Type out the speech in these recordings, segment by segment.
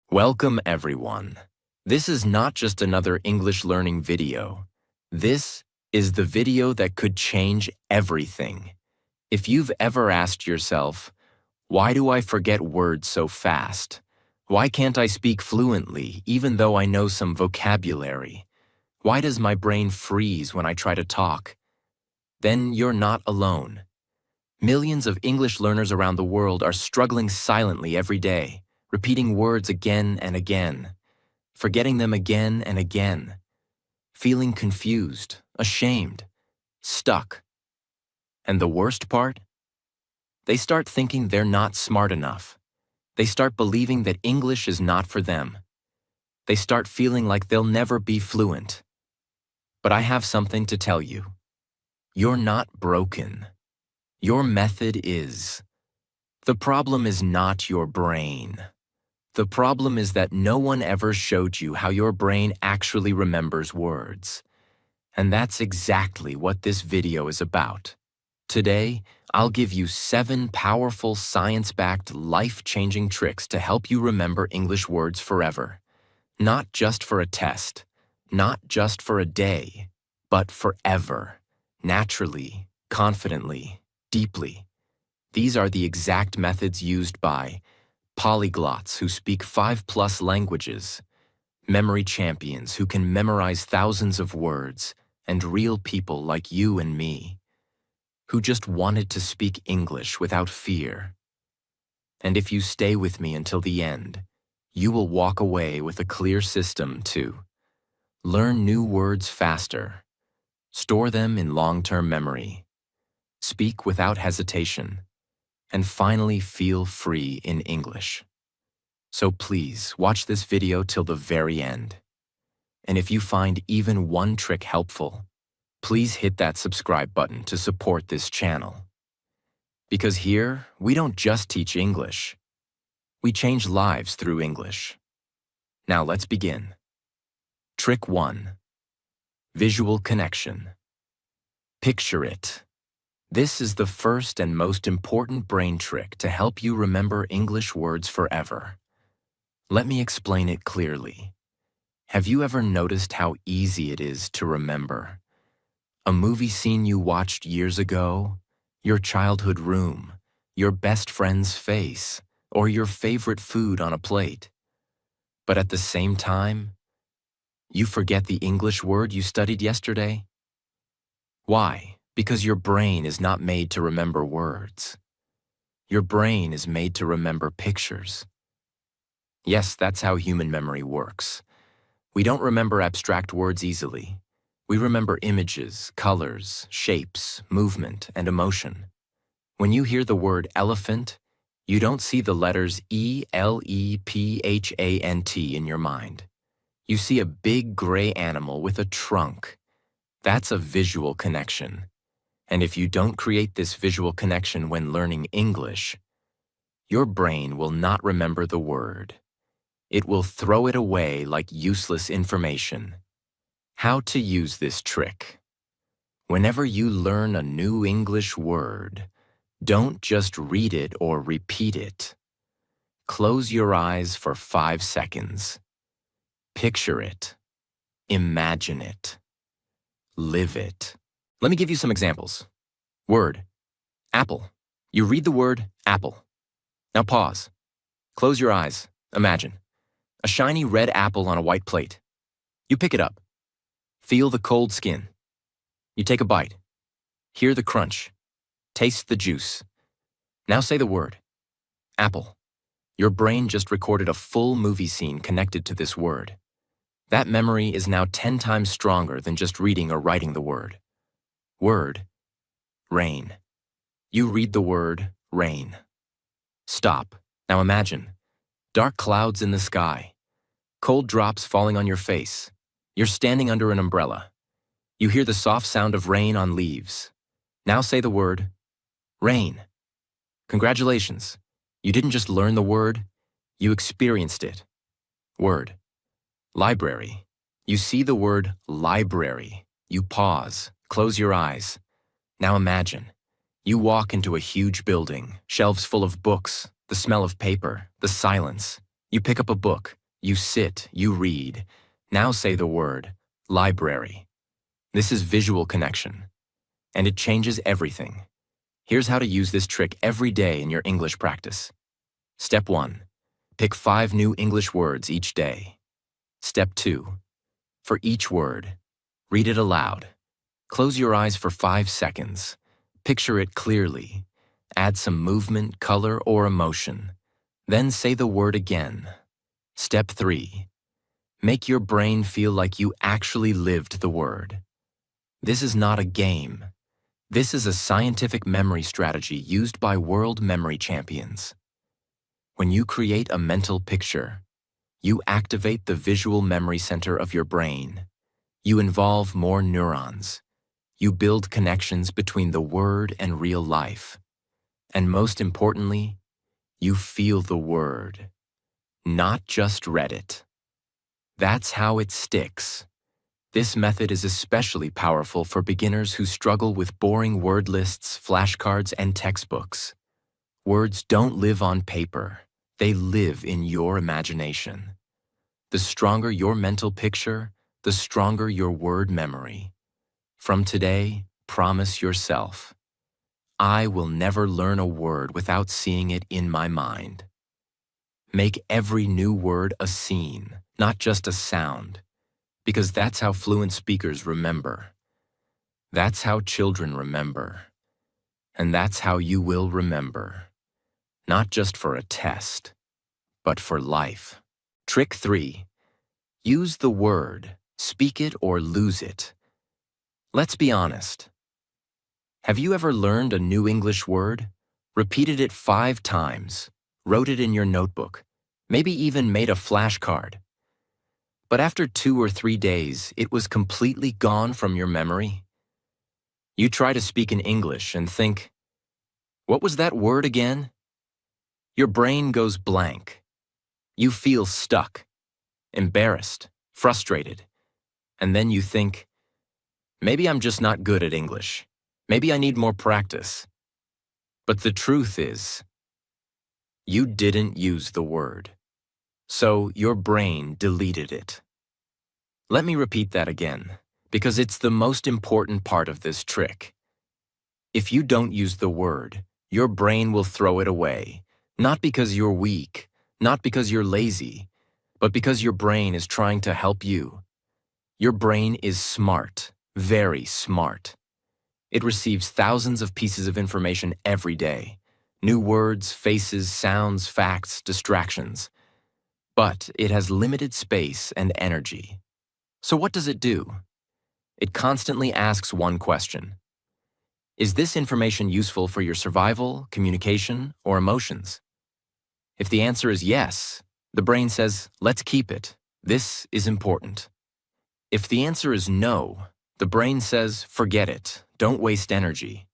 Welcome everyone. This is not just another English learning video. This is the video that could change everything. If you've ever asked yourself, why do I forget words so fast? Why can't I speak fluently even though I know some vocabulary? Why does my brain freeze when I try to talk? Then you're not alone. Millions of English learners around the world are struggling silently every day, repeating words again and again, forgetting them again and again, feeling confused, ashamed, stuck. And the worst part? They start thinking they're not smart enough. They start believing that English is not for them. They start feeling like they'll never be fluent. But I have something to tell you. You're not broken. Your method is. The problem is not your brain. The problem is that no one ever showed you how your brain actually remembers words. And that's exactly what this video is about. Today, I'll give you 7 powerful science-backed, life-changing tricks to help you remember English words forever. Not just for a test, not just for a day, but forever, naturally, confidently, deeply. These are the exact methods used by polyglots who speak 5+ languages, memory champions who can memorize thousands of words, and real people like you and me, who just wanted to speak English without fear. And if you stay with me until the end, you will walk away with a clear system to learn new words faster, store them in long-term memory, speak without hesitation, and finally feel free in English. So please watch this video till the very end. And if you find even one trick helpful, please hit that subscribe button to support this channel. Because here, we don't just teach English. We change lives through English. Now let's begin. Trick 1. Visual connection. Picture it. This is the first and most important brain trick to help you remember English words forever. Let me explain it clearly. Have you ever noticed how easy it is to remember? A movie scene you watched years ago, your childhood room, your best friend's face, or your favorite food on a plate. But at the same time, you forget the English word you studied yesterday? Why? Because your brain is not made to remember words. Your brain is made to remember pictures. Yes, that's how human memory works. We don't remember abstract words easily. We remember images, colors, shapes, movement, and emotion. When you hear the word elephant, you don't see the letters ELEPHANT in your mind. You see a big gray animal with a trunk. That's a visual connection. And if you don't create this visual connection when learning English, your brain will not remember the word. It will throw it away like useless information. How to use this trick? Whenever you learn a new English word, don't just read it or repeat it. Close your eyes for 5 seconds. Picture it. Imagine it. Live it. Let me give you some examples. Word, apple. You read the word apple. Now pause. Close your eyes. Imagine. A shiny red apple on a white plate. You pick it up. Feel the cold skin. You take a bite. Hear the crunch. Taste the juice. Now say the word. Apple. Your brain just recorded a full movie scene connected to this word. That memory is now 10 times stronger than just reading or writing the word. Word, rain. You read the word rain. Stop. Now imagine. Dark clouds in the sky. Cold drops falling on your face. You're standing under an umbrella. You hear the soft sound of rain on leaves. Now say the word rain. Congratulations. You didn't just learn the word, you experienced it. Word, library. You see the word library. You pause. Close your eyes. Now imagine. You walk into a huge building, shelves full of books, the smell of paper, the silence. You pick up a book, you sit, you read. Now say the word, library. This is visual connection, and it changes everything. Here's how to use this trick every day in your English practice. Step 1. Pick 5 new English words each day. Step 2. For each word, read it aloud. Close your eyes for 5 seconds. Picture it clearly. Add some movement, color, or emotion. Then say the word again. Step 3. Make your brain feel like you actually lived the word. This is not a game. This is a scientific memory strategy used by world memory champions. When you create a mental picture, you activate the visual memory center of your brain. You involve more neurons. You build connections between the word and real life. And most importantly, you feel the word, not just read it. That's how it sticks. This method is especially powerful for beginners who struggle with boring word lists, flashcards, and textbooks. Words don't live on paper. They live in your imagination. The stronger your mental picture, the stronger your word memory. From today, promise yourself, I will never learn a word without seeing it in my mind. Make every new word a scene, not just a sound, because that's how fluent speakers remember. That's how children remember. And that's how you will remember. Not just for a test, but for life. Trick 3. Use the word, speak it or lose it. Let's be honest. Have you ever learned a new English word, repeated it 5 times, wrote it in your notebook, maybe even made a flashcard? But after 2 or 3 days, it was completely gone from your memory? You try to speak in English and think, what was that word again? Your brain goes blank. You feel stuck, embarrassed, frustrated, and then you think, maybe I'm just not good at English. Maybe I need more practice. But the truth is, you didn't use the word. So your brain deleted it. Let me repeat that again, because it's the most important part of this trick. If you don't use the word, your brain will throw it away, not because you're weak, not because you're lazy, but because your brain is trying to help you. Your brain is smart, very smart. It receives thousands of pieces of information every day. New words, faces, sounds, facts, distractions. But it has limited space and energy. So what does it do? It constantly asks one question. Is this information useful for your survival, communication, or emotions? If the answer is yes, the brain says, let's keep it. This is important. If the answer is no, the brain says, forget it. Don't waste energy.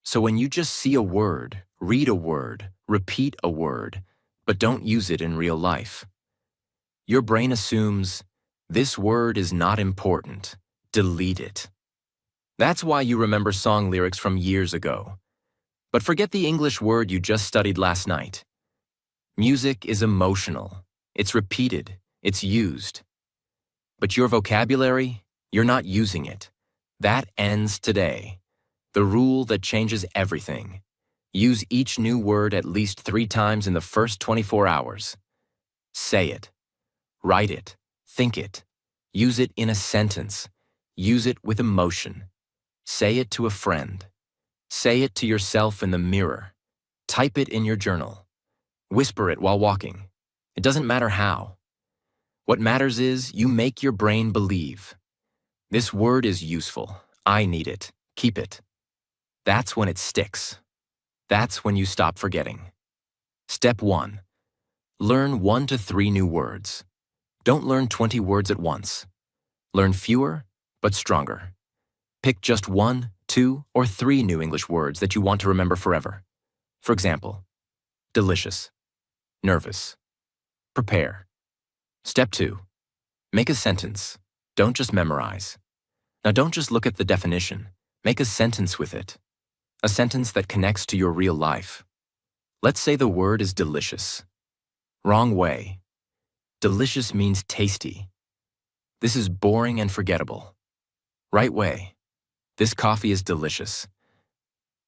So when you just see a word, read a word, repeat a word, but don't use it in real life, your brain assumes, this word is not important. Delete it. That's why you remember song lyrics from years ago. But forget the English word you just studied last night. Music is emotional. It's repeated. It's used. But your vocabulary, you're not using it. That ends today. The rule that changes everything. Use each new word at least 3 times in the first 24 hours. Say it. Write it. Think it. Use it in a sentence. Use it with emotion. Say it to a friend. Say it to yourself in the mirror. Type it in your journal. Whisper it while walking. It doesn't matter how. What matters is you make your brain believe. This word is useful. I need it. Keep it. That's when it sticks. That's when you stop forgetting. Step 1. Learn 1 to 3 new words. Don't learn 20 words at once. Learn fewer, but stronger. Pick just 1, 2, or 3 new English words that you want to remember forever. For example, delicious, nervous, prepare. Step 2. Make a sentence. Don't just memorize. Now don't just look at the definition. Make a sentence with it. A sentence that connects to your real life. Let's say the word is delicious. Wrong way. Delicious means tasty. This is boring and forgettable. Right way. This coffee is delicious.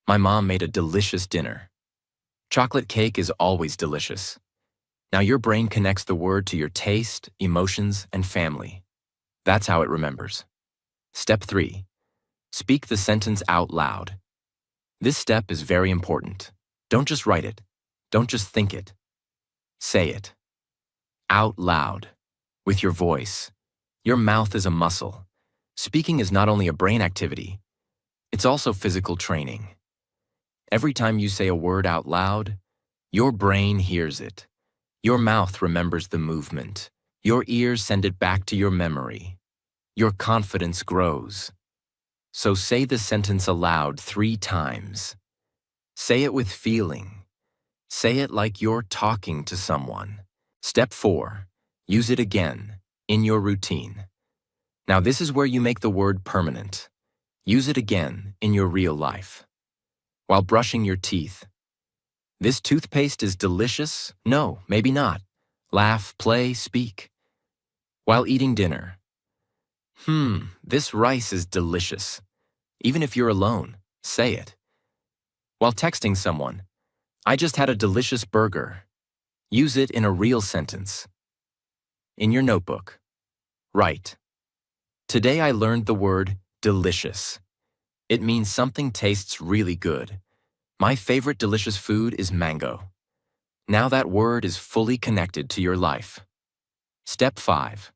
My mom made a delicious dinner. Chocolate cake is always delicious. Now your brain connects the word to your taste, emotions, and family. That's how it remembers. Step 3. Speak the sentence out loud. This step is very important. Don't just write it. Don't just think it. Say it. Out loud. With your voice. Your mouth is a muscle. Speaking is not only a brain activity, it's also physical training. Every time you say a word out loud, your brain hears it. Your mouth remembers the movement. Your ears send it back to your memory. Your confidence grows. So say the sentence aloud 3 times. Say it with feeling. Say it like you're talking to someone. Step 4. Use it again, in your routine. Now this is where you make the word permanent. Use it again in your real life. While brushing your teeth. This toothpaste is delicious? No, maybe not. Laugh, play, speak. While eating dinner. This rice is delicious. Even if you're alone, say it. While texting someone, I just had a delicious burger. Use it in a real sentence. In your notebook, write. Today I learned the word delicious. It means something tastes really good. My favorite delicious food is mango. Now that word is fully connected to your life. Step 5.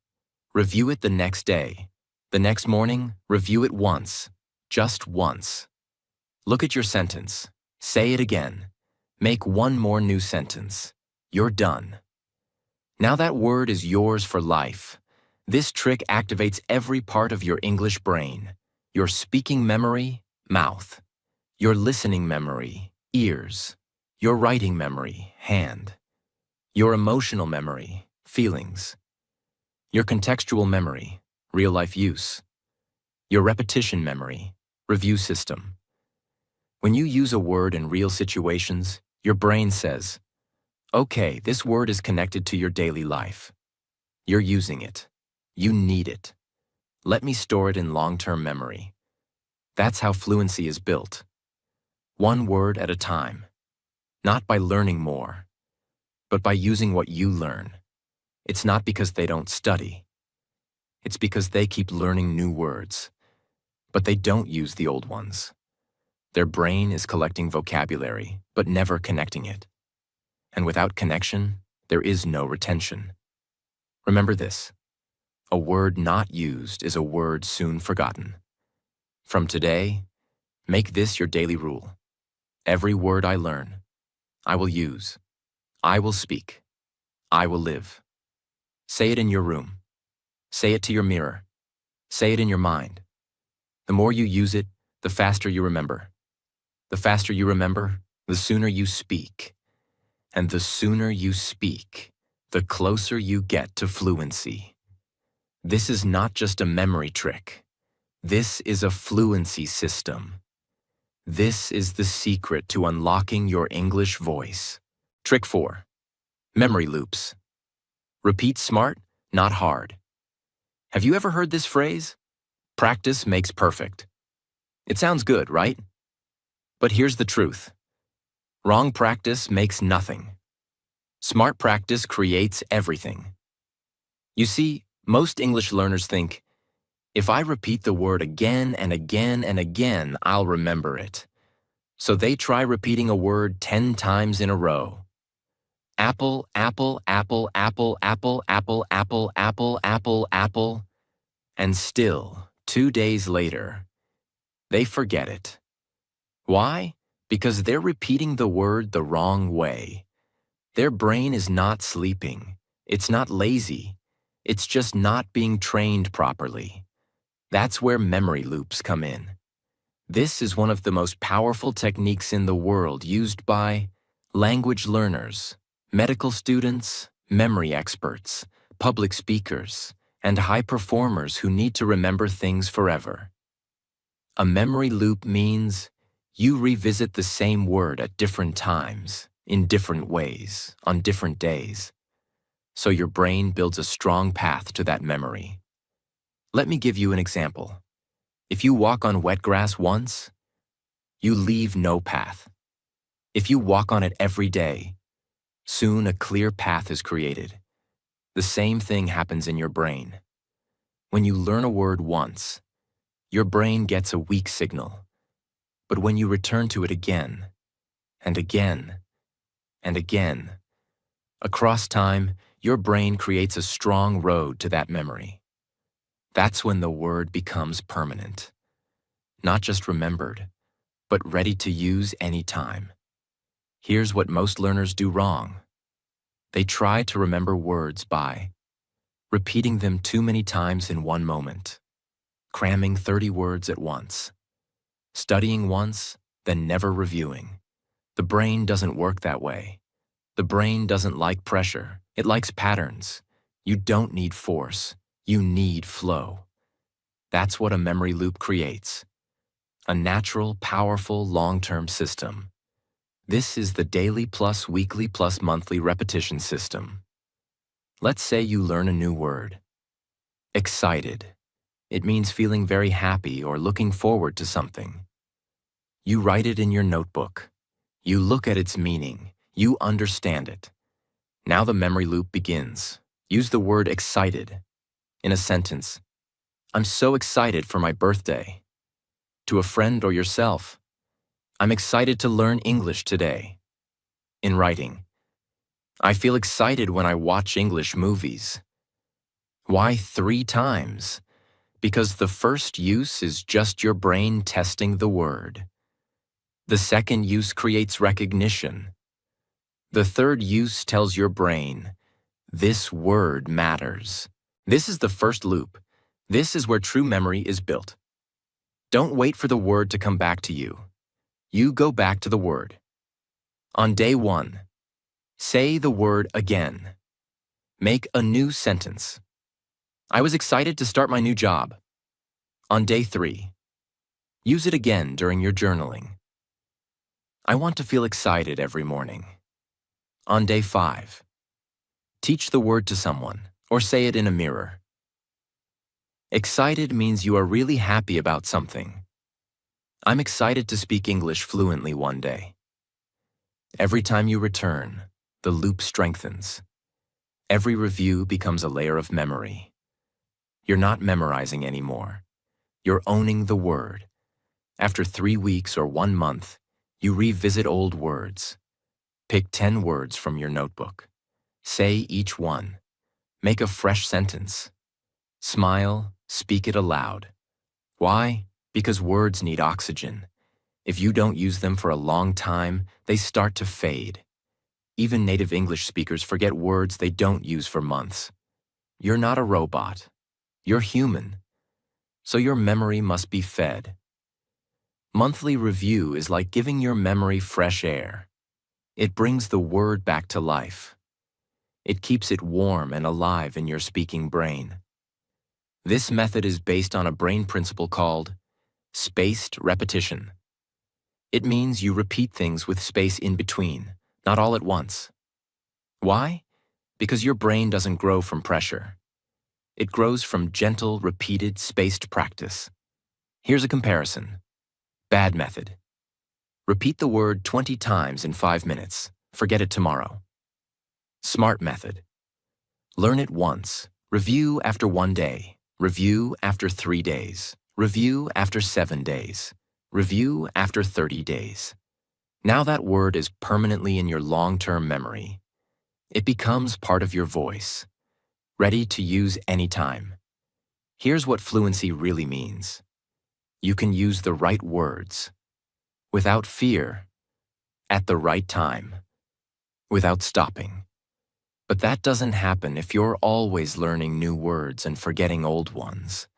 Review it the next day. The next morning, review it once. Just once. Look at your sentence. Say it again. Make one more new sentence. You're done. Now that word is yours for life. This trick activates every part of your English brain. Your speaking memory, mouth. Your listening memory, ears. Your writing memory, hand. Your emotional memory, feelings. Your contextual memory, real-life use. Your repetition memory, review system. When you use a word in real situations, your brain says, okay, this word is connected to your daily life. You're using it. You need it. Let me store it in long-term memory. That's how fluency is built. One word at a time. Not by learning more, but by using what you learn. It's not because they don't study. It's because they keep learning new words, but they don't use the old ones. Their brain is collecting vocabulary, but never connecting it. And without connection, there is no retention. Remember this. A word not used is a word soon forgotten. From today, make this your daily rule. Every word I learn, I will use. I will speak. I will live. Say it in your room. Say it to your mirror. Say it in your mind. The more you use it, the faster you remember. The faster you remember, the sooner you speak. And the sooner you speak, the closer you get to fluency. This is not just a memory trick. This is a fluency system. This is the secret to unlocking your English voice. Trick 4. Memory loops. Repeat smart, not hard. Have you ever heard this phrase? Practice makes perfect. It sounds good, right? But here's the truth. Wrong practice makes nothing. Smart practice creates everything. You see, most English learners think, if I repeat the word again and again and again, I'll remember it. So they try repeating a word 10 times in a row. Apple, apple, apple, apple, apple, apple, apple, apple, apple, apple. And still, 2 days later, they forget it. Why? Because they're repeating the word the wrong way. Their brain is not sleeping. It's not lazy. It's just not being trained properly. That's where memory loops come in. This is one of the most powerful techniques in the world used by language learners, medical students, memory experts, public speakers, and high performers who need to remember things forever. A memory loop means you revisit the same word at different times, in different ways, on different days. so your brain builds a strong path to that memory. Let me give you an example. If you walk on wet grass once, you leave no path. If you walk on it every day, soon a clear path is created. The same thing happens in your brain. When you learn a word once, your brain gets a weak signal. But when you return to it again, and again, and again, across time, your brain creates a strong road to that memory. That's when the word becomes permanent. Not just remembered, but ready to use anytime. Here's what most learners do wrong. They try to remember words by repeating them too many times in one moment, cramming 30 words at once, studying once, then never reviewing. The brain doesn't work that way. The brain doesn't like pressure. It likes patterns. You don't need force. You need flow. That's what a memory loop creates. A natural, powerful, long-term system. This is the daily plus weekly plus monthly repetition system. Let's say you learn a new word. Excited. It means feeling very happy or looking forward to something. You write it in your notebook. You look at its meaning. You understand it. Now the memory loop begins. Use the word excited. In a sentence, I'm so excited for my birthday. To a friend or yourself, I'm excited to learn English today. In writing, I feel excited when I watch English movies. Why 3 times? Because the first use is just your brain testing the word. The second use creates recognition. The third use tells your brain, this word matters. This is the first loop. This is where true memory is built. Don't wait for the word to come back to you. You go back to the word. On day 1, say the word again. Make a new sentence. I was excited to start my new job. On day 3, use it again during your journaling. I want to feel excited every morning. On day 5, teach the word to someone or say it in a mirror. Excited means you are really happy about something. I'm excited to speak English fluently one day. Every time you return, the loop strengthens. Every review becomes a layer of memory. You're not memorizing anymore. You're owning the word. After 3 weeks or 1 month, you revisit old words. Pick 10 words from your notebook. Say each one. Make a fresh sentence. Smile, speak it aloud. Why? Because words need oxygen. If you don't use them for a long time, they start to fade. Even native English speakers forget words they don't use for months. You're not a robot. You're human. So your memory must be fed. Monthly review is like giving your memory fresh air. It brings the word back to life. It keeps it warm and alive in your speaking brain. This method is based on a brain principle called spaced repetition. It means you repeat things with space in between, not all at once. Why? Because your brain doesn't grow from pressure. It grows from gentle, repeated, spaced practice. Here's a comparison. Bad method. Repeat the word 20 times in 5 minutes. Forget it tomorrow. Smart method. Learn it once. Review after 1 day. Review after 3 days. Review after 7 days. Review after 30 days. Now that word is permanently in your long-term memory. It becomes part of your voice, ready to use anytime. Here's what fluency really means. You can use the right words, without fear, at the right time, without stopping. But that doesn't happen if you're always learning new words and forgetting old ones.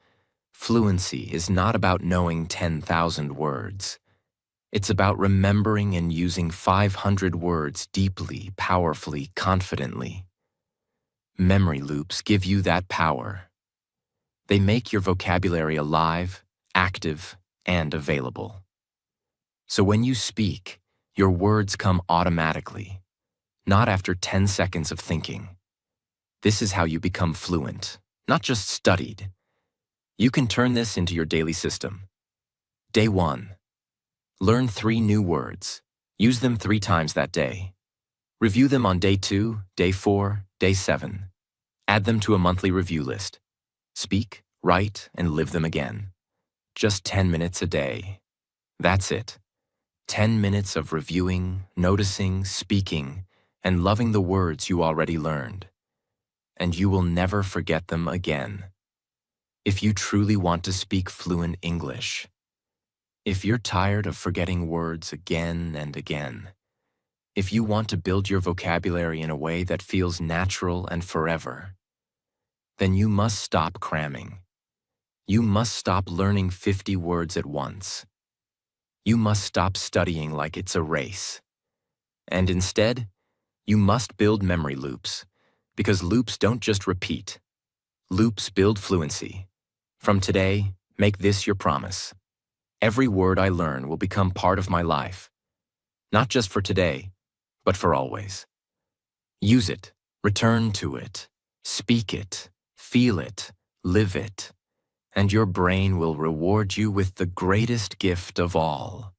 Fluency is not about knowing 10,000 words. It's about remembering and using 500 words deeply, powerfully, confidently. Memory loops give you that power. They make your vocabulary alive, active, and available. So when you speak, your words come automatically, not after 10 seconds of thinking. This is how you become fluent, not just studied. You can turn this into your daily system. Day 1. Learn 3 new words. Use them 3 times that day. Review them on day 2, day 4, day 7. Add them to a monthly review list. Speak, write, and live them again. Just 10 minutes a day. That's it. 10 minutes of reviewing, noticing, speaking, and loving the words you already learned. And you will never forget them again. If you truly want to speak fluent English, if you're tired of forgetting words again and again, if you want to build your vocabulary in a way that feels natural and forever, then you must stop cramming. You must stop learning 50 words at once. You must stop studying like it's a race. And instead, you must build memory loops, because loops don't just repeat. Loops build fluency. From today, make this your promise. Every word I learn will become part of my life. Not just for today, but for always. Use it, return to it, speak it, feel it, live it, and your brain will reward you with the greatest gift of all: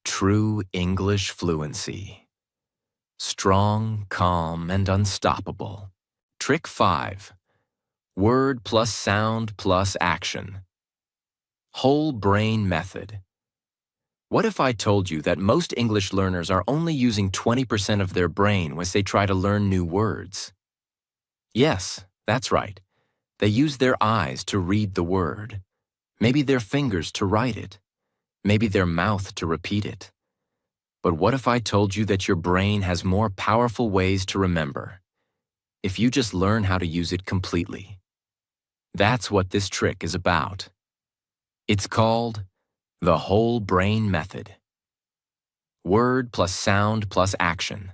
true English fluency. Strong, calm, and unstoppable. Trick 5. Word plus sound plus action. Whole brain method. What if I told you that most English learners are only using 20% of their brain when they try to learn new words? Yes, that's right. They use their eyes to read the word, maybe their fingers to write it, maybe their mouth to repeat it. But what if I told you that your brain has more powerful ways to remember, if you just learn how to use it completely? That's what this trick is about. It's called the whole brain method. Word plus sound plus action.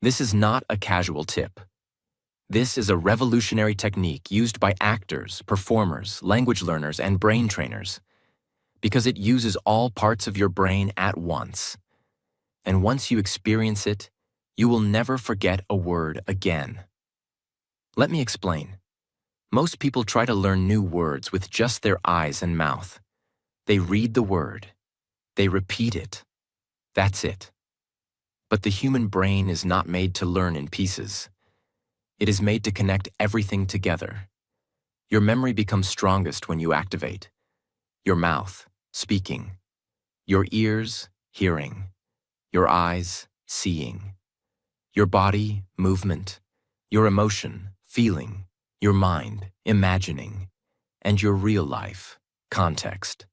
This is not a casual tip. This is a revolutionary technique used by actors, performers, language learners, and brain trainers, because it uses all parts of your brain at once. And once you experience it, you will never forget a word again. Let me explain. Most people try to learn new words with just their eyes and mouth. They read the word. They repeat it. That's it. But the human brain is not made to learn in pieces. It is made to connect everything together. Your memory becomes strongest when you activate. Your mouth, speaking. Your ears, hearing. Your eyes, seeing. Your body, movement. Your emotion, feeling. Your mind, imagining. And your real life, context.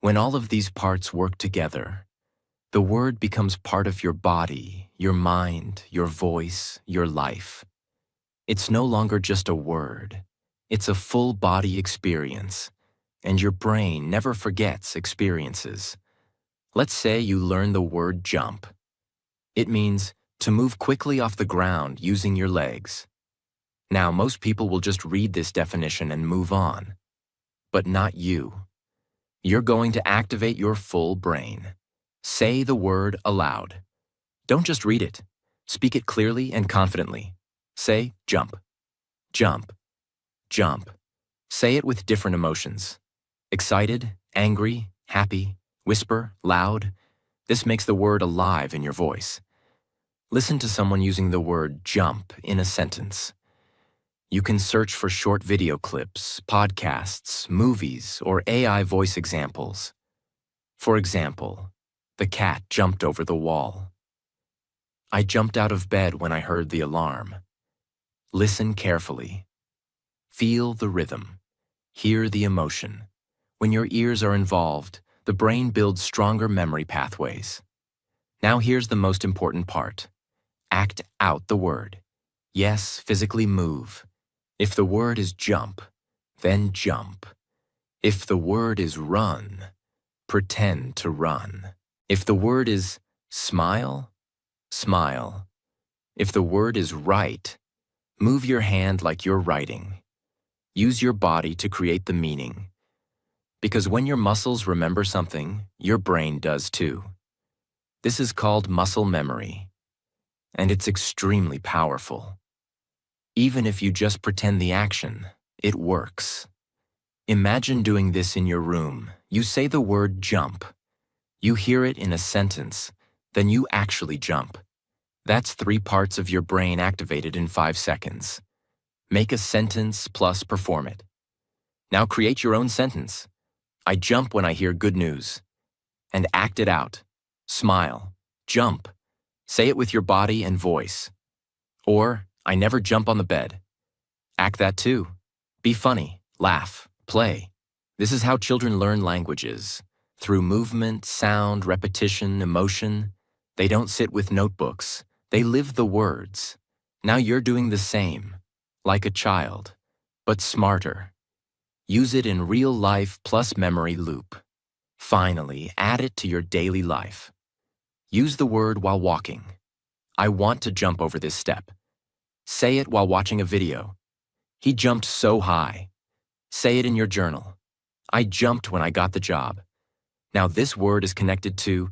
When all of these parts work together, the word becomes part of your body, your mind, your voice, your life. It's no longer just a word. It's a full body experience, and your brain never forgets experiences. Let's say you learn the word jump. It means to move quickly off the ground using your legs. Now, most people will just read this definition and move on. But not you. You're going to activate your full brain. Say the word aloud. Don't just read it. Speak it clearly and confidently. Say jump, jump, jump. Say it with different emotions. Excited, angry, happy, whisper, loud. This makes the word alive in your voice. Listen to someone using the word jump in a sentence. You can search for short video clips, podcasts, movies, or AI voice examples. For example, the cat jumped over the wall. I jumped out of bed when I heard the alarm. Listen carefully. Feel the rhythm. Hear the emotion. When your ears are involved, the brain builds stronger memory pathways. Now here's the most important part. Act out the word. Yes, physically move. If the word is jump, then jump. If the word is run, pretend to run. If the word is smile, smile. If the word is write, move your hand like you're writing. Use your body to create the meaning. Because when your muscles remember something, your brain does too. This is called muscle memory, and it's extremely powerful. Even if you just pretend the action, it works. Imagine doing this in your room. You say the word jump. You hear it in a sentence, then you actually jump. That's 3 parts of your brain activated in 5 seconds. Make a sentence plus perform it. Now create your own sentence. I jump when I hear good news. And act it out. Smile. Jump. Say it with your body and voice. Or, I never jump on the bed. Act that too. Be funny. Laugh. Play. This is how children learn languages. Through movement, sound, repetition, emotion. They don't sit with notebooks. They live the words. Now you're doing the same. Like a child. But smarter. Use it in real life plus memory loop. Finally, add it to your daily life. Use the word while walking. I want to jump over this step. Say it while watching a video. He jumped so high. Say it in your journal. I jumped when I got the job. Now this word is connected to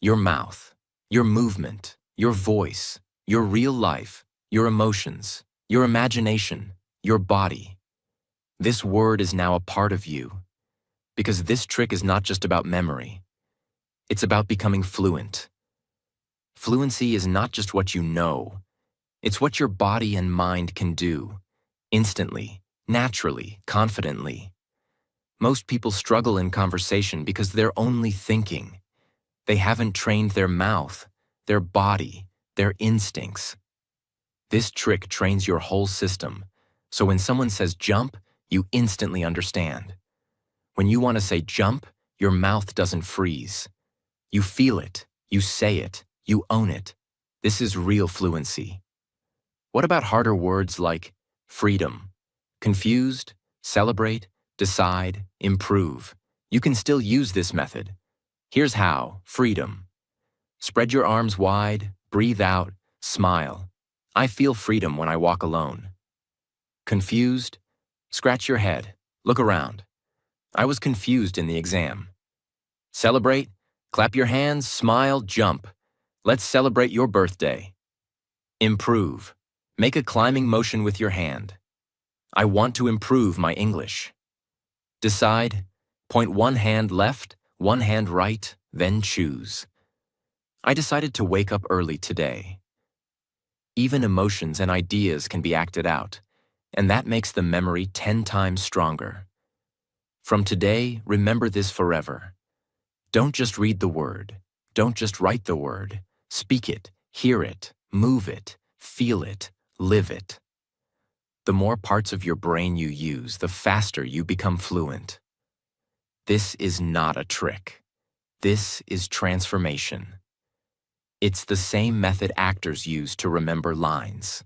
your mouth, your movement, your voice, your real life, your emotions, your imagination, your body. This word is now a part of you. Because this trick is not just about memory. It's about becoming fluent. Fluency is not just what you know. It's what your body and mind can do. Instantly, naturally, confidently. Most people struggle in conversation because they're only thinking. They haven't trained their mouth, their body, their instincts. This trick trains your whole system, so when someone says jump, you instantly understand. When you want to say jump, your mouth doesn't freeze. You feel it, you say it, you own it. This is real fluency. What about harder words like freedom, confused, celebrate, decide, improve? You can still use this method. Here's how. Freedom. Spread your arms wide, breathe out, smile. I feel freedom when I walk alone. Confused? Scratch your head, look around. I was confused in the exam. Celebrate? Clap your hands, smile, jump. Let's celebrate your birthday. Improve. Make a climbing motion with your hand. I want to improve my English. Decide. Point one hand left, one hand right, then choose. I decided to wake up early today. Even emotions and ideas can be acted out, and that makes the memory 10 times stronger. From today, remember this forever. Don't just read the word. Don't just write the word. Speak it, hear it, move it, feel it, live it. The more parts of your brain you use, the faster you become fluent. This is not a trick. This is transformation. It's the same method actors use to remember lines.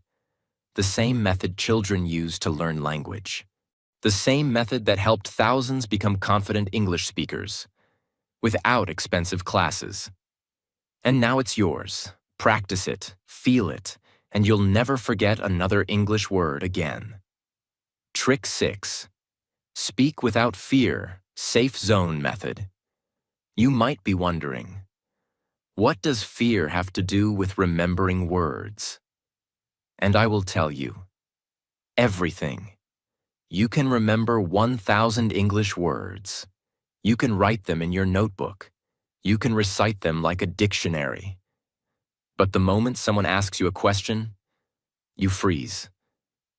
The same method children use to learn language. The same method that helped thousands become confident English speakers, without expensive classes. And now it's yours. Practice it, feel it, and you'll never forget another English word again. Trick 6. Speak without fear, safe zone method. You might be wondering, what does fear have to do with remembering words? And I will tell you, everything. You can remember 1,000 English words. You can write them in your notebook. You can recite them like a dictionary. But the moment someone asks you a question, you freeze.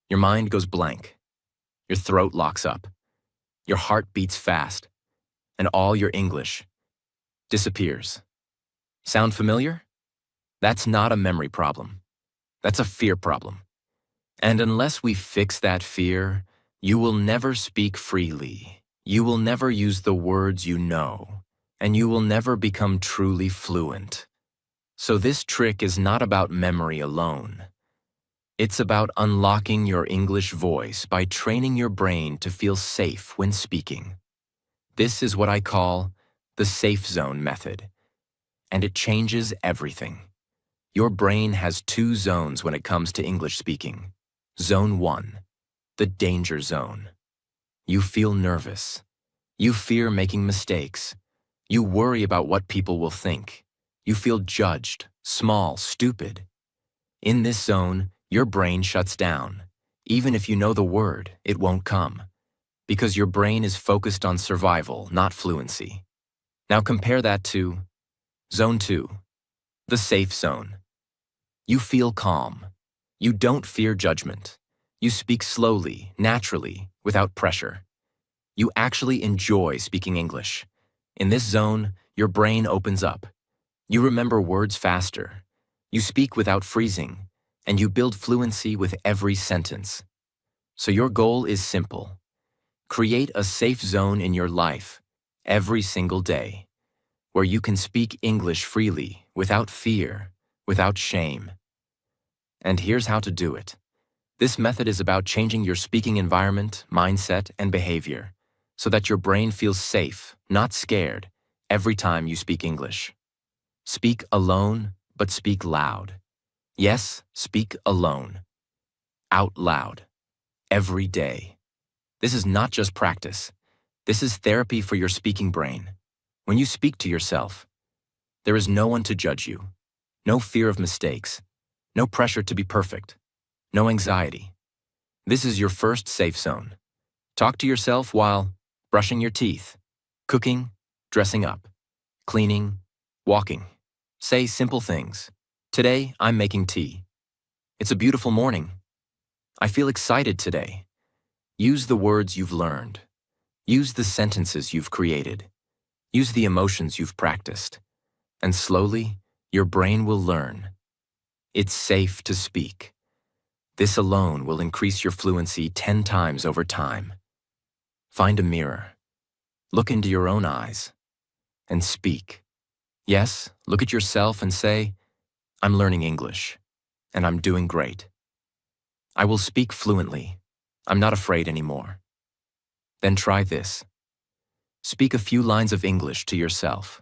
Your mind goes blank. Your throat locks up. Your heart beats fast. And all your English disappears. Sound familiar? That's not a memory problem. That's a fear problem. And unless we fix that fear, you will never speak freely. You will never use the words you know. And you will never become truly fluent. So this trick is not about memory alone. It's about unlocking your English voice by training your brain to feel safe when speaking. This is what I call the safe zone method. And it changes everything. Your brain has 2 zones when it comes to English speaking. Zone 1, the danger zone. You feel nervous. You fear making mistakes. You worry about what people will think. You feel judged, small, stupid. In this zone, your brain shuts down. Even if you know the word, it won't come, because your brain is focused on survival, not fluency. Now compare that to Zone 2, the safe zone. You feel calm. You don't fear judgment. You speak slowly, naturally, without pressure. You actually enjoy speaking English. In this zone, your brain opens up. You remember words faster. You speak without freezing, and you build fluency with every sentence. So your goal is simple. Create a safe zone in your life every single day, where you can speak English freely, without fear, without shame. And here's how to do it. This method is about changing your speaking environment, mindset, and behavior, so that your brain feels safe, not scared, every time you speak English. Speak alone, but speak loud. Yes, speak alone. Out loud. Every day. This is not just practice. This is therapy for your speaking brain. When you speak to yourself, there is no one to judge you, no fear of mistakes, no pressure to be perfect, no anxiety. This is your first safe zone. Talk to yourself while brushing your teeth, cooking, dressing up, cleaning, walking. Say simple things. Today, I'm making tea. It's a beautiful morning. I feel excited today. Use the words you've learned. Use the sentences you've created. Use the emotions you've practiced. And slowly, your brain will learn. It's safe to speak. This alone will increase your fluency 10 times over time. Find a mirror. Look into your own eyes. And speak. Yes, look at yourself and say, I'm learning English. And I'm doing great. I will speak fluently. I'm not afraid anymore. Then try this. Speak a few lines of English to yourself.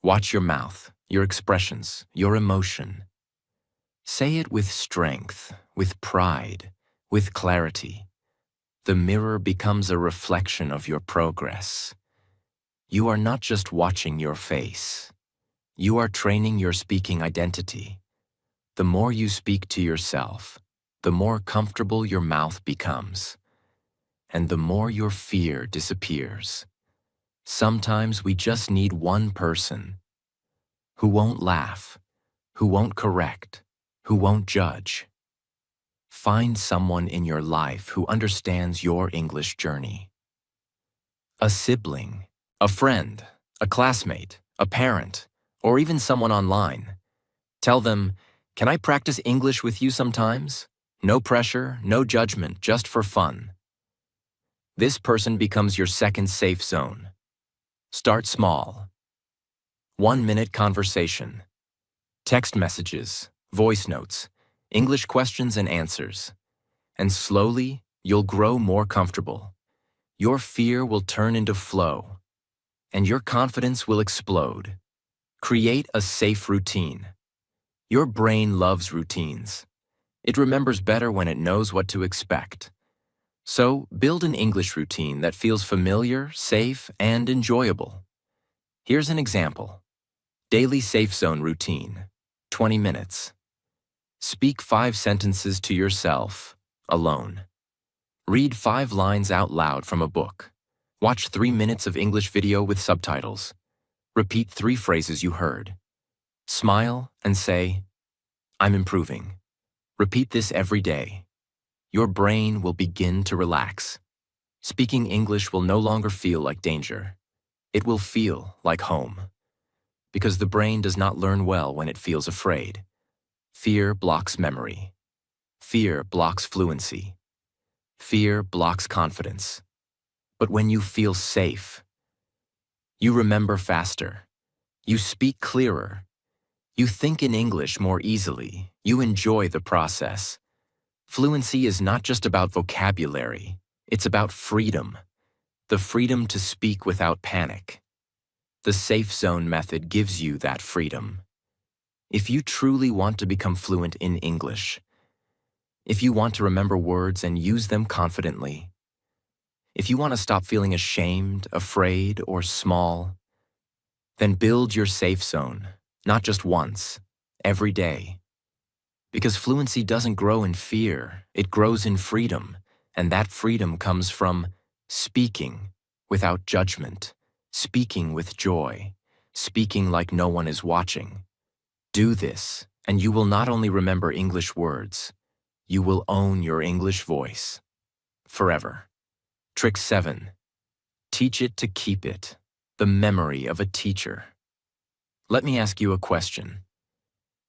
Watch your mouth, your expressions, your emotion. Say it with strength, with pride, with clarity. The mirror becomes a reflection of your progress. You are not just watching your face. You are training your speaking identity. The more you speak to yourself, the more comfortable your mouth becomes, and the more your fear disappears. Sometimes we just need one person who won't laugh, who won't correct, who won't judge. Find someone in your life who understands your English journey. A sibling, a friend, a classmate, a parent, or even someone online. Tell them, can I practice English with you sometimes? No pressure, no judgment, just for fun. This person becomes your second safe zone. Start small. 1-minute conversation. Text messages, voice notes, English questions and answers. And slowly, you'll grow more comfortable. Your fear will turn into flow, and your confidence will explode. Create a safe routine. Your brain loves routines. It remembers better when it knows what to expect. So, build an English routine that feels familiar, safe, and enjoyable. Here's an example. Daily Safe Zone Routine, 20 minutes. Speak 5 sentences to yourself, alone. Read 5 lines out loud from a book. Watch 3 minutes of English video with subtitles. Repeat 3 phrases you heard. Smile and say, I'm improving. Repeat this every day. Your brain will begin to relax. Speaking English will no longer feel like danger. It will feel like home. Because the brain does not learn well when it feels afraid. Fear blocks memory. Fear blocks fluency. Fear blocks confidence. But when you feel safe, you remember faster. You speak clearer. You think in English more easily. You enjoy the process. Fluency is not just about vocabulary. It's about freedom. The freedom to speak without panic. The safe zone method gives you that freedom. If you truly want to become fluent in English, if you want to remember words and use them confidently, if you want to stop feeling ashamed, afraid, or small, then build your safe zone, not just once, every day. Because fluency doesn't grow in fear, it grows in freedom, and that freedom comes from speaking without judgment, speaking with joy, speaking like no one is watching. Do this, and you will not only remember English words, you will own your English voice forever. Trick 7. Teach it to keep it. The memory of a teacher. Let me ask you a question.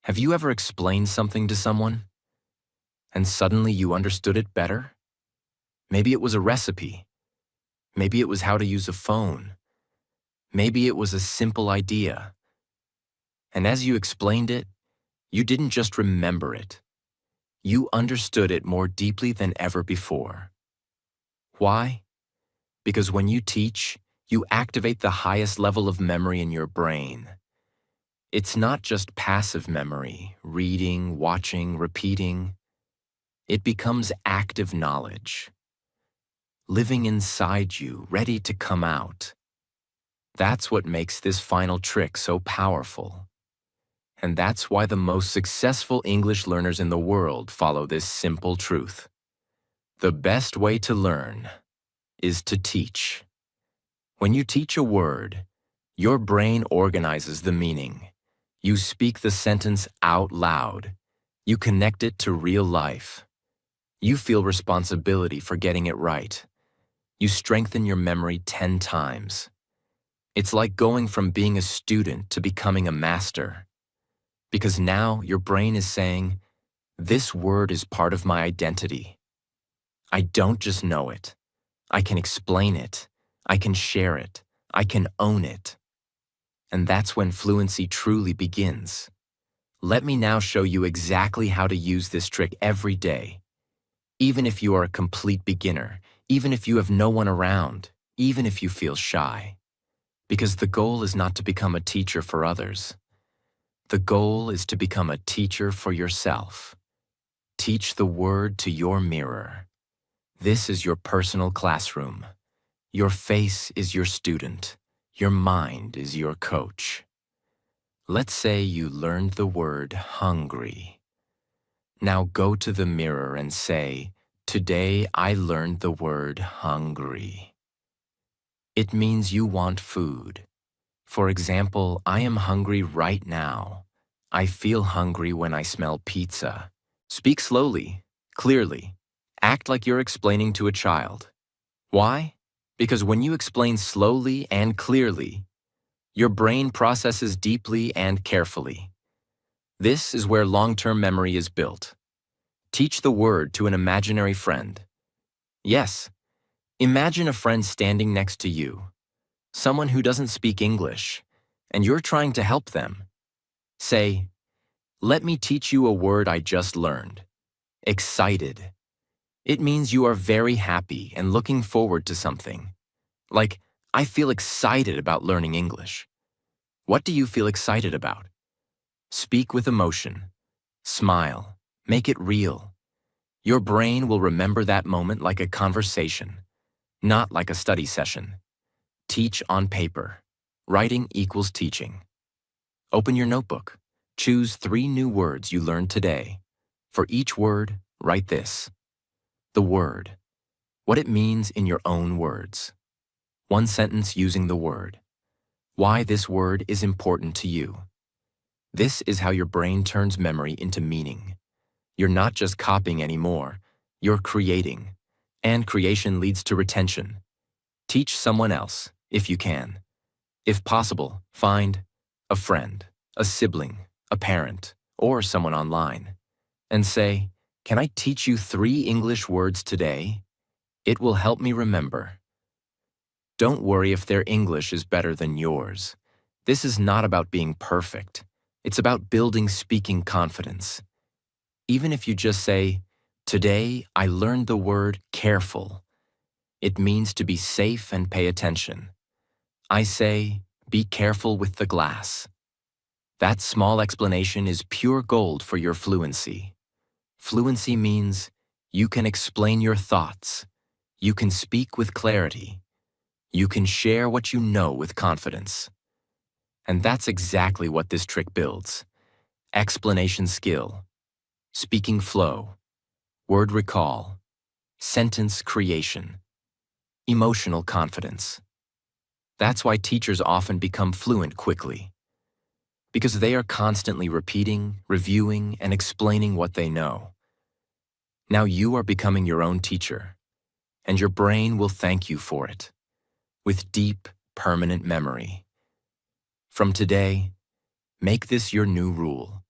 Have you ever explained something to someone, and suddenly you understood it better? Maybe it was a recipe. Maybe it was how to use a phone. Maybe it was a simple idea. And as you explained it, you didn't just remember it. You understood it more deeply than ever before. Why? Because when you teach, you activate the highest level of memory in your brain. It's not just passive memory, reading, watching, repeating. It becomes active knowledge, living inside you, ready to come out. That's what makes this final trick so powerful. And that's why the most successful English learners in the world follow this simple truth. The best way to learn is to teach. When you teach a word, your brain organizes the meaning. You speak the sentence out loud. You connect it to real life. You feel responsibility for getting it right. You strengthen your memory 10 times. It's like going from being a student to becoming a master. Because now your brain is saying, this word is part of my identity. I don't just know it. I can explain it. I can share it. I can own it. And that's when fluency truly begins. Let me now show you exactly how to use this trick every day. Even if you are a complete beginner, even if you have no one around, even if you feel shy. Because the goal is not to become a teacher for others. The goal is to become a teacher for yourself. Teach the word to your mirror. This is your personal classroom. Your face is your student. Your mind is your coach. Let's say you learned the word hungry. Now go to the mirror and say, today I learned the word hungry. It means you want food. For example, I am hungry right now. I feel hungry when I smell pizza. Speak slowly, clearly. Act like you're explaining to a child. Why? Because when you explain slowly and clearly, your brain processes deeply and carefully. This is where long-term memory is built. Teach the word to an imaginary friend. Yes, imagine a friend standing next to you, someone who doesn't speak English, and you're trying to help them. Say, let me teach you a word I just learned. Excited. It means you are very happy and looking forward to something. Like, I feel excited about learning English. What do you feel excited about? Speak with emotion. Smile. Make it real. Your brain will remember that moment like a conversation, not like a study session. Teach on paper. Writing equals teaching. Open your notebook. Choose 3 new words you learned today. For each word, write this. The word. What it means in your own words. 1 sentence using the word. Why this word is important to you. This is how your brain turns memory into meaning. You're not just copying anymore, you're creating. And creation leads to retention. Teach someone else, if you can. If possible, find a friend, a sibling, a parent, or someone online, and say, can I teach you 3 English words today? It will help me remember. Don't worry if their English is better than yours. This is not about being perfect. It's about building speaking confidence. Even if you just say, today I learned the word careful. It means to be safe and pay attention. I say, be careful with the glass. That small explanation is pure gold for your fluency. Fluency means you can explain your thoughts. You can speak with clarity. You can share what you know with confidence. And that's exactly what this trick builds. Explanation skill. speaking flow, word recall, sentence creation, emotional confidence. That's why teachers often become fluent quickly, because they are constantly repeating, reviewing, and explaining what they know. Now you are becoming your own teacher, and your brain will thank you for it, with deep, permanent memory. From today, make this your new rule.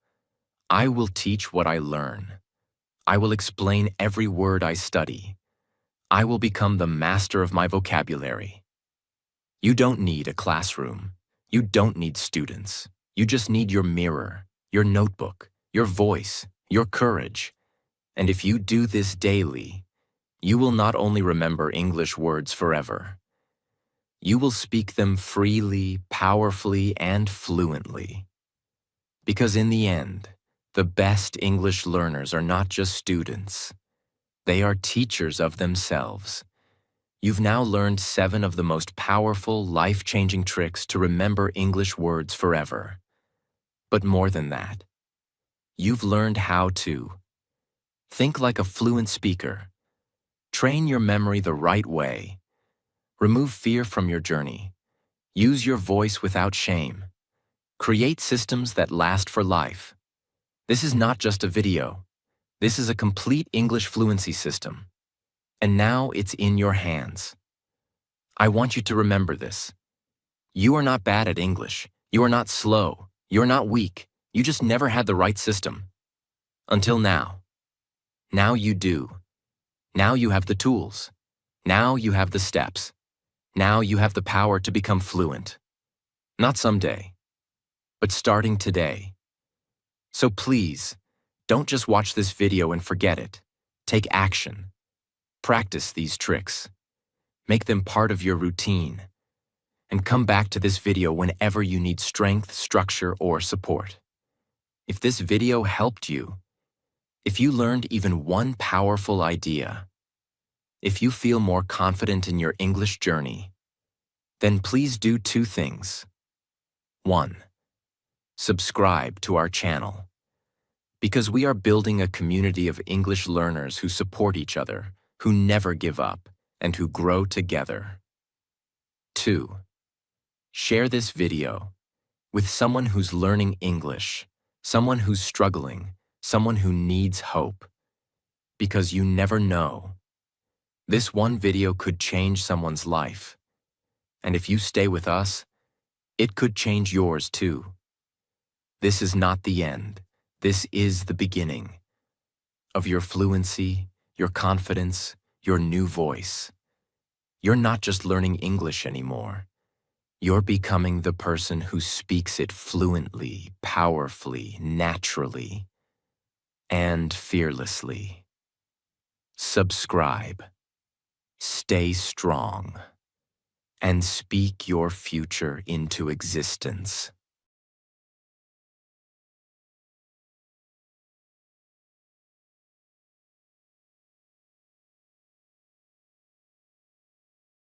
I will teach what I learn. I will explain every word I study. I will become the master of my vocabulary. You don't need a classroom. You don't need students. You just need your mirror, your notebook, your voice, your courage. And if you do this daily, you will not only remember English words forever. You will speak them freely, powerfully, and fluently. Because in the end, the best English learners are not just students. They are teachers of themselves. You've now learned 7 of the most powerful, life-changing tricks to remember English words forever. But more than that, you've learned how to think like a fluent speaker, train your memory the right way, remove fear from your journey, use your voice without shame, create systems that last for life. This is not just a video. This is a complete English fluency system. And now it's in your hands. I want you to remember this. You are not bad at English. You are not slow. You are not weak. You just never had the right system. Until now. Now you do. Now you have the tools. Now you have the steps. Now you have the power to become fluent. Not someday, but starting today. So please, don't just watch this video and forget it. Take action. Practice these tricks. Make them part of your routine. And come back to this video whenever you need strength, structure, or support. If this video helped you, if you learned even one powerful idea, if you feel more confident in your English journey, then please do 2 things. 1. Subscribe to our channel. Because we are building a community of English learners who support each other, who never give up, and who grow together. 2. Share this video with someone who's learning English, someone who's struggling, someone who needs hope. Because you never know. This one video could change someone's life. And if you stay with us, it could change yours too. This is not the end. This is the beginning of your fluency, your confidence, your new voice. You're not just learning English anymore. You're becoming the person who speaks it fluently, powerfully, naturally, and fearlessly. Subscribe, stay strong, and speak your future into existence.